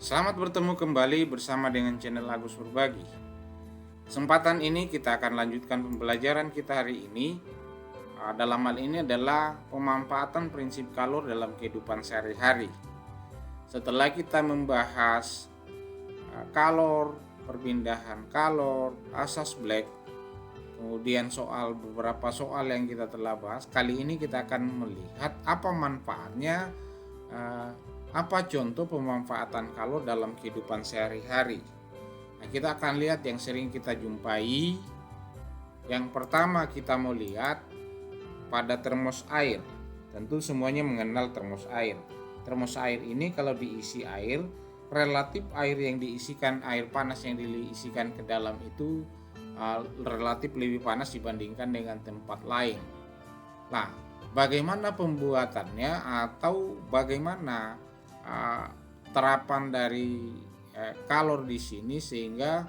Selamat bertemu kembali bersama dengan channel Agus Berbagi. Kesempatan ini kita akan lanjutkan pembelajaran kita hari ini. Dalam hal ini adalah pemanfaatan prinsip kalor dalam kehidupan sehari-hari. Setelah kita membahas kalor, perpindahan kalor, asas Black, kemudian beberapa soal yang kita telah bahas, kali ini kita akan melihat apa manfaatnya, apa contoh pemanfaatan kalor dalam kehidupan sehari-hari. Nah, kita akan lihat yang sering kita jumpai. Yang pertama kita mau lihat pada termos air. Tentu semuanya mengenal termos air. Termos air ini kalau diisi air, relatif air yang diisikan, air panas yang diisikan ke dalam itu relatif lebih panas dibandingkan dengan tempat lain. Nah, bagaimana pembuatannya atau bagaimana terapan dari kalor di sini sehingga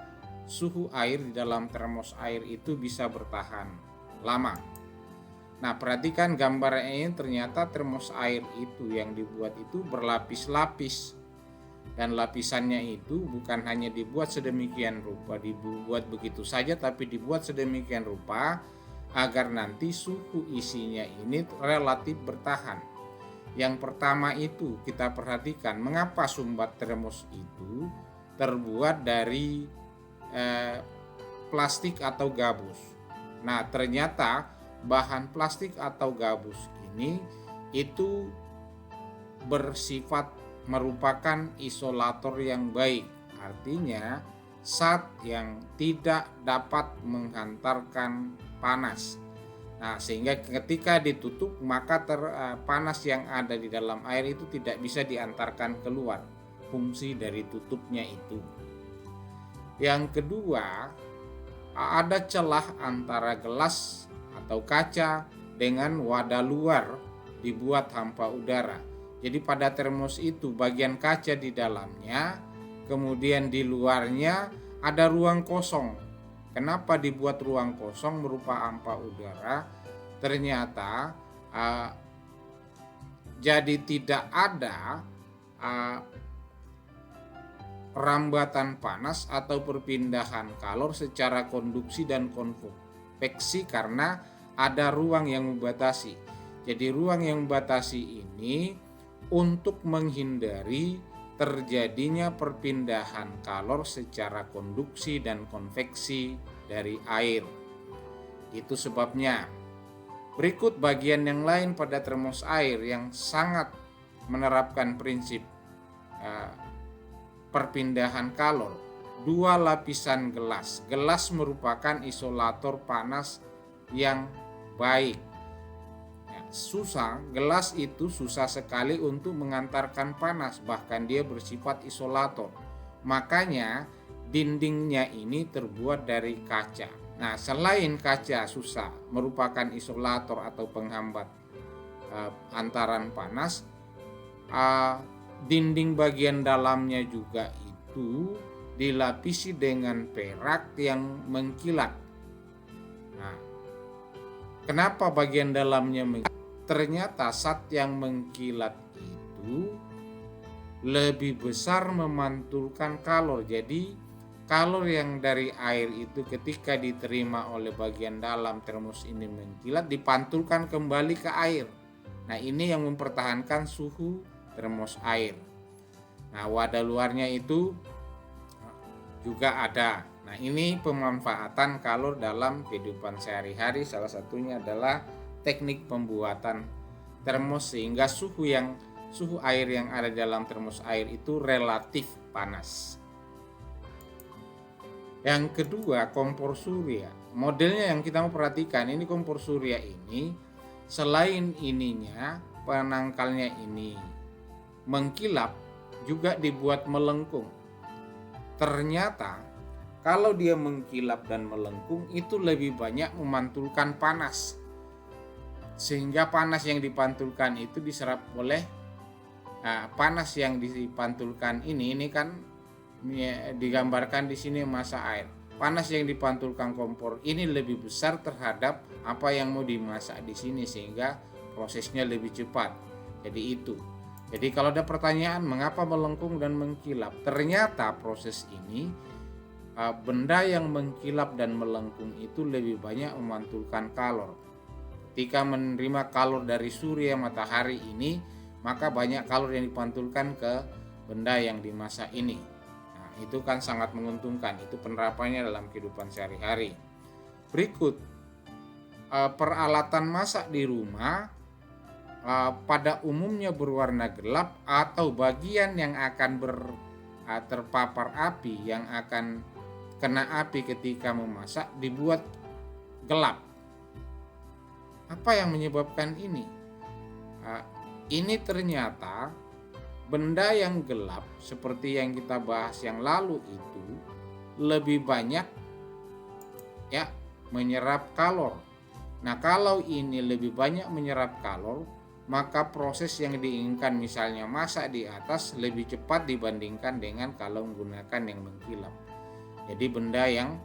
suhu air di dalam termos air itu bisa bertahan lama. Nah, perhatikan gambarnya ini, ternyata termos air itu yang dibuat itu berlapis-lapis. Dan lapisannya itu bukan hanya dibuat sedemikian rupa, dibuat begitu saja, tapi dibuat sedemikian rupa agar nanti suhu isinya ini relatif bertahan. Yang pertama itu kita perhatikan mengapa sumbat termos itu terbuat dari plastik atau gabus. Nah, ternyata bahan plastik atau gabus ini itu bersifat merupakan isolator yang baik. Artinya zat yang tidak dapat menghantarkan panas. Nah, sehingga ketika ditutup maka panas yang ada di dalam air itu tidak bisa diantarkan keluar. Fungsi dari tutupnya itu. Yang kedua, ada celah antara gelas atau kaca dengan wadah luar dibuat hampa udara. Jadi pada termos itu bagian kaca di dalamnya, kemudian di luarnya ada ruang kosong. Kenapa dibuat ruang kosong berupa hampa udara? Ternyata jadi tidak ada rambatan panas atau perpindahan kalor secara konduksi dan konveksi karena ada ruang yang membatasi. Jadi ruang yang membatasi ini untuk menghindari terjadinya perpindahan kalor secara konduksi dan konveksi dari air. Itu sebabnya. Berikut bagian yang lain pada termos air yang sangat menerapkan prinsip perpindahan kalor. 2 lapisan gelas. Gelas merupakan isolator panas yang baik. Gelas itu susah sekali untuk mengantarkan panas, bahkan dia bersifat isolator. Makanya dindingnya ini terbuat dari kaca. Nah, selain kaca susah merupakan isolator atau penghambat antaran panas, dinding bagian dalamnya juga itu dilapisi dengan perak yang mengkilat. Nah, kenapa bagian dalamnya mengkilat? Ternyata zat yang mengkilat itu lebih besar memantulkan kalor. Jadi kalor yang dari air itu ketika diterima oleh bagian dalam termos ini mengkilat, dipantulkan kembali ke air. Nah, ini yang mempertahankan suhu termos air. Nah, wadah luarnya itu juga ada. Nah, ini pemanfaatan kalor dalam kehidupan sehari-hari. Salah satunya adalah teknik pembuatan termos sehingga suhu air yang ada dalam termos air itu relatif panas. Yang kedua, kompor surya. Modelnya yang kita mau perhatikan, ini kompor surya ini selain ininya penangkalnya ini mengkilap, juga dibuat melengkung. Ternyata kalau dia mengkilap dan melengkung itu lebih banyak memantulkan panas, sehingga panas yang dipantulkan itu diserap oleh panas yang dipantulkan ini kan digambarkan di sini massa air. Panas yang dipantulkan kompor ini lebih besar terhadap apa yang mau dimasak di sini sehingga prosesnya lebih cepat. Jadi itu. Jadi kalau ada pertanyaan mengapa melengkung dan mengkilap, ternyata proses ini benda yang mengkilap dan melengkung itu lebih banyak memantulkan kalor. Ketika menerima kalor dari surya matahari ini, maka banyak kalor yang dipantulkan ke benda yang dimasak ini. Nah, itu kan sangat menguntungkan. Itu penerapannya dalam kehidupan sehari-hari. Berikut peralatan masak di rumah pada umumnya berwarna gelap atau bagian yang akan terpapar api, yang akan kena api ketika memasak dibuat gelap. Apa yang menyebabkan ini? Ini ternyata benda yang gelap seperti yang kita bahas yang lalu itu lebih banyak ya menyerap kalor. Nah, kalau ini lebih banyak menyerap kalor, maka proses yang diinginkan misalnya masak di atas lebih cepat dibandingkan dengan kalau menggunakan yang mengkilap. Jadi benda yang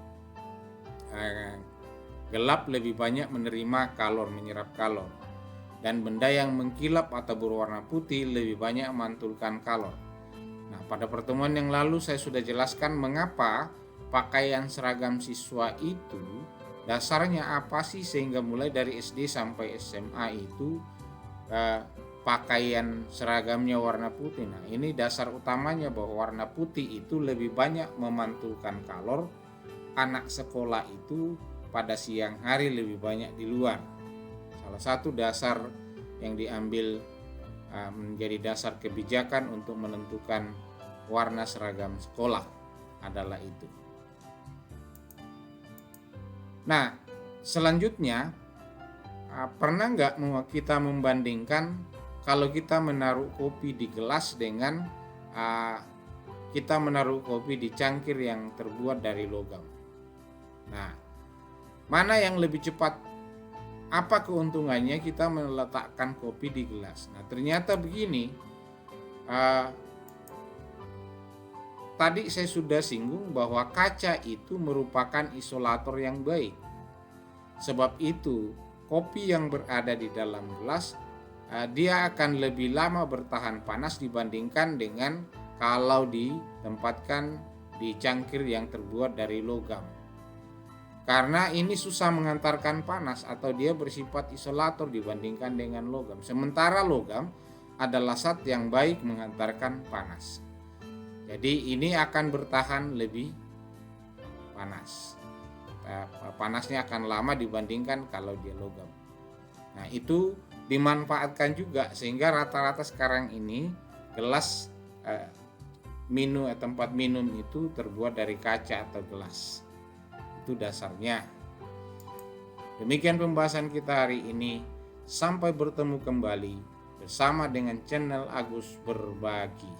gelap lebih banyak menerima kalor, menyerap kalor. Dan benda yang mengkilap atau berwarna putih lebih banyak memantulkan kalor. Nah, pada pertemuan yang lalu saya sudah jelaskan mengapa pakaian seragam siswa itu dasarnya apa sih, sehingga mulai dari SD sampai SMA itu pakaian seragamnya warna putih. Nah, ini dasar utamanya bahwa warna putih itu lebih banyak memantulkan kalor. Anak sekolah itu pada siang hari lebih banyak di luar. Salah satu dasar yang diambil menjadi dasar kebijakan untuk menentukan warna seragam sekolah adalah itu. Nah, selanjutnya pernah nggak kita membandingkan kalau kita menaruh kopi di gelas dengan kita menaruh kopi di cangkir yang terbuat dari logam? Nah, mana yang lebih cepat? Apa keuntungannya kita meletakkan kopi di gelas? Nah, ternyata begini. Tadi saya sudah singgung bahwa kaca itu merupakan isolator yang baik. Sebab itu, kopi yang berada di dalam gelas dia akan lebih lama bertahan panas dibandingkan dengan kalau ditempatkan di cangkir yang terbuat dari logam. Karena ini susah mengantarkan panas atau dia bersifat isolator dibandingkan dengan logam. Sementara logam adalah zat yang baik mengantarkan panas. Jadi ini akan bertahan lebih panas. Panasnya akan lama dibandingkan kalau dia logam. Nah, itu dimanfaatkan juga sehingga rata-rata sekarang ini gelas tempat minum itu terbuat dari kaca atau gelas. Itu dasarnya. Demikian pembahasan kita hari ini. Sampai bertemu kembali bersama dengan channel Agus Berbagi.